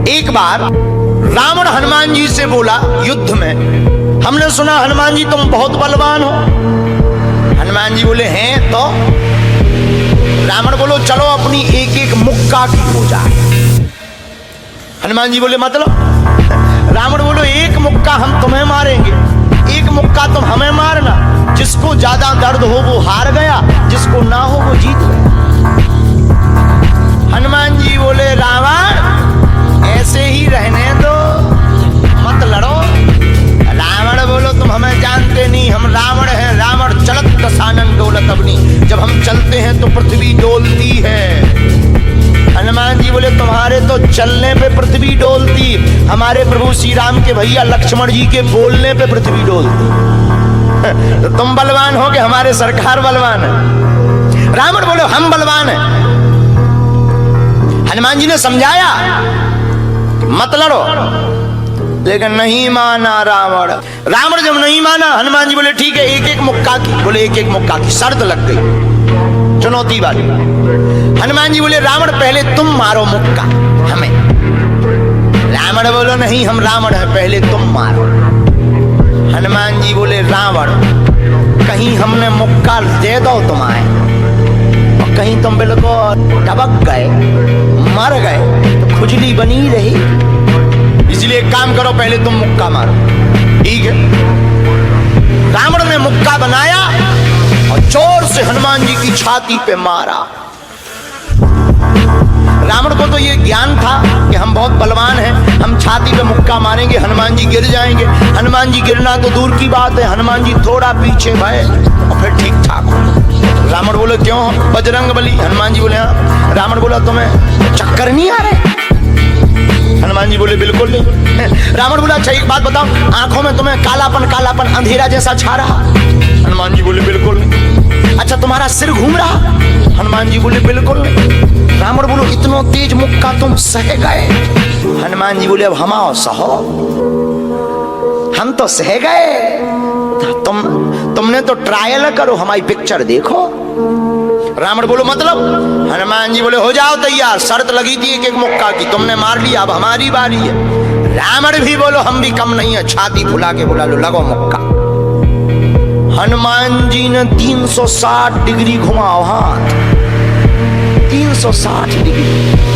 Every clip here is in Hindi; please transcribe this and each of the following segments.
एक बार रावण हनुमान जी से बोला युद्ध में, हमने सुना हनुमान जी तुम बहुत बलवान हो। हनुमान जी बोले हैं तो? रावण बोलो चलो अपनी एक एक मुक्का की हो जाए। हनुमान जी बोले मतलब? रावण बोलो एक मुक्का हम तुम्हें मारेंगे, एक मुक्का तुम हमें मारना। जिसको ज्यादा दर्द हो वो हार गया, जिसको ना हो वो जीत गया। हनुमान जी बोले रावण ऐसे ही रहने दो, मत लड़ो। रावण बोलो तुम हमें जानते नहीं, हम रावण हैं। रावण चलत दसानन डोलत अग्नि, जब हम चलते हैं तो पृथ्वी डोलती है। हनुमान जी बोले तुम्हारे तो चलने पे पृथ्वी डोलती, हमारे प्रभु श्री राम के भैया लक्ष्मण जी के बोलने पे पृथ्वी डोलती। तो तुम बलवान हो कि हमारे सरकार बलवान है? रावण बोले हम बलवान हैं। हनुमान जी ने समझाया मत लड़ो, लेकिन नहीं माना रावण। रावण जब नहीं माना, हनुमान जी बोले ठीक है एक एक मुक्का की। बोले एक एक मुक्का की, शर्त लग गई चुनौती वाली। हनुमान जी बोले रावण पहले तुम मारो मुक्का हमें। रावण बोलो नहीं हम रावण है, पहले तुम मारो। हनुमान जी बोले रावण कहीं हमने मुक्का दे दो तुम्हारे, और कहीं तुम बिल्कुल टबक गए मर गए तो खुजली बनी रही, इसलिए एक काम करो पहले तुम मुक्का मारो। ठीक है। रावण ने मुक्का बनाया और जोर से हनुमान जी की छाती पे मारा। रावण को तो ये ज्ञान था कि हम बहुत बलवान हैं, हम छाती पे मुक्का मारेंगे हनुमान जी गिर जाएंगे। हनुमान जी गिरना तो दूर की बात है, हनुमान जी थोड़ा पीछे भय और फिर ठीक ठाक हो। रावण बोले क्यों बजरंग बली? हनुमान जी बोले हाँ। रावण बोला तुम्हें चक्कर नहीं आ रहे? हनुमान जी बोले बिल्कुल नहीं। रावण बोला अच्छा एक बात बताओ, आंखों में तुम्हें कालापन कालापन अंधेरा जैसा छा रहा? हनुमान जी बोले बिल्कुल नहीं। अच्छा तुम्हारा सिर घूम रहा? हनुमान जी बोले बिल्कुल नहीं। रावण बोलो इतना तेज मुक्का तुम सह गए? हनुमान जी बोले अब हम आओ सहो, हम तो सह गए, तुमने तो ट्रायल करो, हमारी पिक्चर देखो। रावण बोलो मतलब? हनुमान जी बोले हो जाओ तैयार, शर्त लगी थी एक एक मुक्का की, तुमने मार लिया, अब हमारी बारी है। रावण भी बोलो हम भी कम नहीं है, छाती फुला के बोला लो लगो मुक्का। हनुमान जी ने 360 डिग्री घुमाओ हाथ, 360 डिग्री।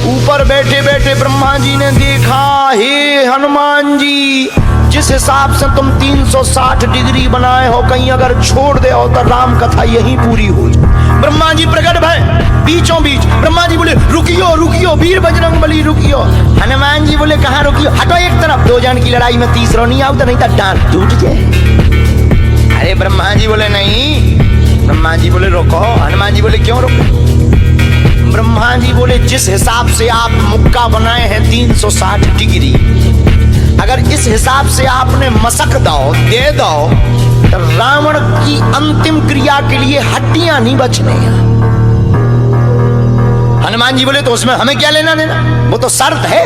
ऊपर बैठे बैठे ब्रह्मा जी ने देखा, हे हनुमान जी जिस हिसाब से तुम 360 डिग्री बनाए हो, कहीं अगर छोड़ दे हो तो राम कथा यहीं पूरी हो जाए। ब्रह्मा जी प्रकट भय बीचों बीच। ब्रह्मा जी बोले रुकियो रुकियो वीर बजरंग बली रुकियो। हनुमान जी बोले कहाँ रुकियो? हटो एक तरफ, दो जन की लड़ाई में तीसरा नहीं आओ तो नहीं तो डांट टूट जाए। अरे ब्रह्मा जी बोले नहीं। ब्रह्मा जी बोले रोको। हनुमान जी बोले क्यों रोको? ब्रह्मा जी बोले जिस हिसाब से आप मुक्का बनाए हैं 360 डिग्री, अगर इस हिसाब से आपने मसक दो दे दो तो रावण की अंतिम क्रिया के लिए हड्डियां नहीं बचने। हनुमान जी बोले तो उसमें हमें क्या लेना देना, वो तो शर्त है।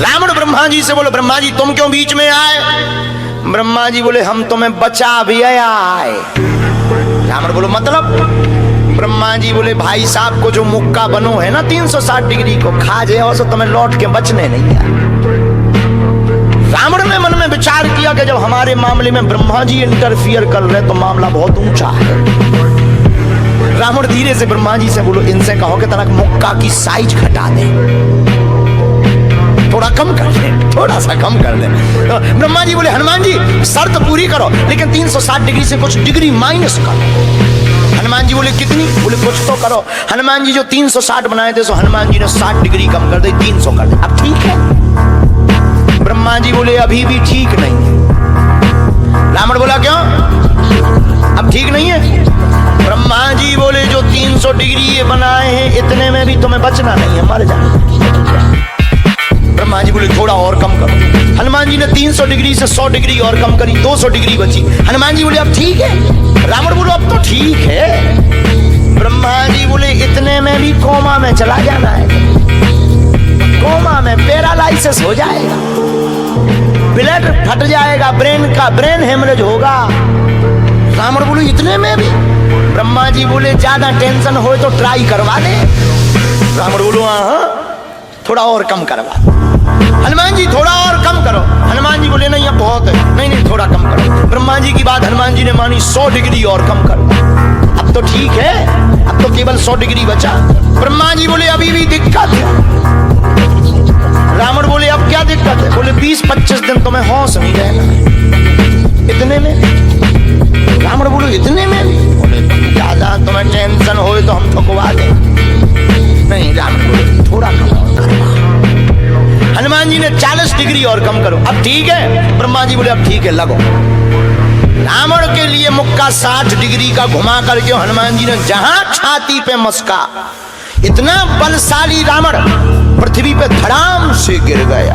रावण ब्रह्मा जी से बोले ब्रह्मा जी तुम क्यों बीच में आए? ब्रह्मा जी बोले हम तुम्हें बचा भी आए। रावण बोलो मतलब? ब्रह्मा जी बोले भाई साहब को जो मुक्का बनो है ना 360 डिग्री को खा जाए तो तुम्हें लौट के बचने नहीं है। रावण ने मन में विचार किया कि जब हमारे मामले में ब्रह्मा जी इंटरफियर कर रहे तो मामला बहुत ऊंचा है। रावण धीरे से ब्रह्मा जी से बोलो इनसे कहो कि तनक मुक्का की साइज घटा दे, थोड़ा कम कर दे, थोड़ा सा कम कर दे। तो ब्रह्मा जी बोले हनुमान जी शर्त पूरी करो लेकिन 360 डिग्री से कुछ डिग्री माइनस करो। हनुमान जी बोले कितनी? बोले कुछ तो करो। हनुमान जी जो 360 बनाए थे सो हनुमान जी ने 60 डिग्री कम कर दी, 300 कर दी। अब ठीक है? ब्रह्मा जी बोले अभी भी ठीक नहीं। रावण बोला क्यों अब ठीक नहीं है? ब्रह्मा जी बोले जो 300 डिग्री ये बनाए हैं इतने में भी तुम्हें बचना नहीं है, मर जाना। ब्रह्मा जी बोले थोड़ा और कम करो। हनुमान जी ने 300 डिग्री से 100 डिग्री और कम करी, 200 डिग्री बची। हनुमान जी बोले अब ठीक है? रावण बोलो अब तो ठीक है। ब्रह्मा जी बोले इतने में भी कोमा में चला जाना है, कोमा में पैरालाइसिस हो जाएगा, ब्लड फट जाएगा, ब्रेन हेमरेज होगा। रावण बोले इतने में भी? ब्रह्मा जी बोले ज्यादा टेंशन हो तो ट्राई करवा ले। रावण बोलो हाँ। थोड़ा और कम करवा। हनुमान जी थोड़ा और कम करो। हनुमान जी बोले नहीं अब बहुत है, नहीं नहीं थोड़ा कम करो। ब्रह्मा जी की बात हनुमान जी ने मानी, 100 डिग्री और कम कर दो। अब तो ठीक है, अब तो केवल 100 डिग्री बचा। ब्रह्मा जी बोले अभी भी दिक्कत है। रावण बोले अब क्या दिक्कत है? बोले 20-25 दिन तो मैं होश नहीं रहना। इतने में? रावण बोले इतने में भी? बोले ज्यादा तुम्हें टेंशन हो तो हम ठुकवा दें। नहीं, रावण बोले थोड़ा कम और करवा। हनुमान जी ने 40 डिग्री और कम करो। अब ठीक है? ब्रह्मा जी बोले अब ठीक है, लगो। रावण के लिए मुक्का 60 डिग्री का घुमा करके हनुमान जी ने जहां छाती पे मस्का, इतना बलशाली रावण पृथ्वी पे धड़ाम से गिर गया।